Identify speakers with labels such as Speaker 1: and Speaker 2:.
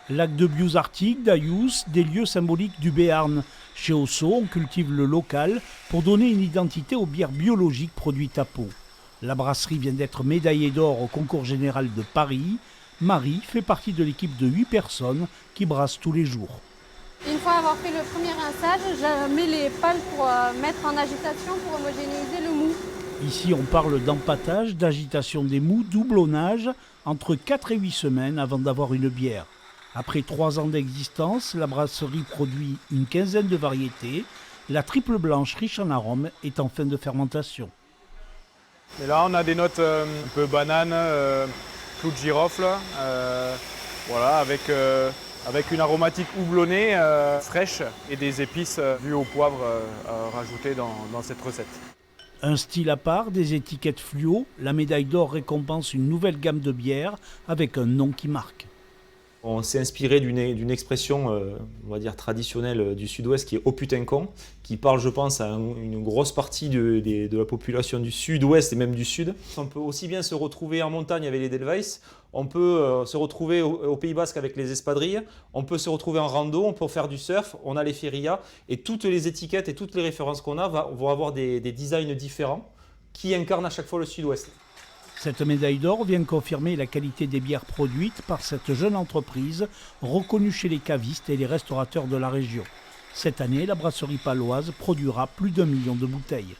Speaker 1: Lac de Bious Arctique, d'Ayous, des lieux symboliques du Béarn. Chez Osso, on cultive le local pour donner une identité aux bières biologiques produites à Pau. La brasserie vient d'être médaillée d'or au concours général de Paris. Marie fait partie de l'équipe de 8 personnes qui brassent tous les jours.
Speaker 2: Une fois avoir fait le premier rinçage, je mets les pales pour mettre en agitation pour homogénéiser le mou.
Speaker 1: Ici, on parle d'empâtage, d'agitation des mous, doublonnage, entre 4 et 8 semaines avant d'avoir une bière. Après 3 ans d'existence, la brasserie produit une quinzaine de variétés. La triple blanche riche en arômes est en fin de fermentation.
Speaker 3: Et là, on a des notes un peu banane, clou de girofle, voilà, avec une aromatique houblonnée, fraîche et des épices vues au poivre rajoutées dans cette recette.
Speaker 1: Un style à part, des étiquettes fluo, la médaille d'or récompense une nouvelle gamme de bières avec un nom qui marque.
Speaker 4: On s'est inspiré d'une expression, on va dire traditionnelle du sud-ouest qui est « au putain con », qui parle, je pense, à une grosse partie de la population du sud-ouest et même du sud. On peut aussi bien se retrouver en montagne avec les Edelweiss, on peut se retrouver au Pays Basque avec les espadrilles, on peut se retrouver en rando, on peut faire du surf, on a les ferias, et toutes les étiquettes et toutes les références qu'on a vont avoir des designs différents qui incarnent à chaque fois le sud-ouest.
Speaker 1: Cette médaille d'or vient confirmer la qualité des bières produites par cette jeune entreprise reconnue chez les cavistes et les restaurateurs de la région. Cette année, la brasserie paloise produira plus d'1 million de bouteilles.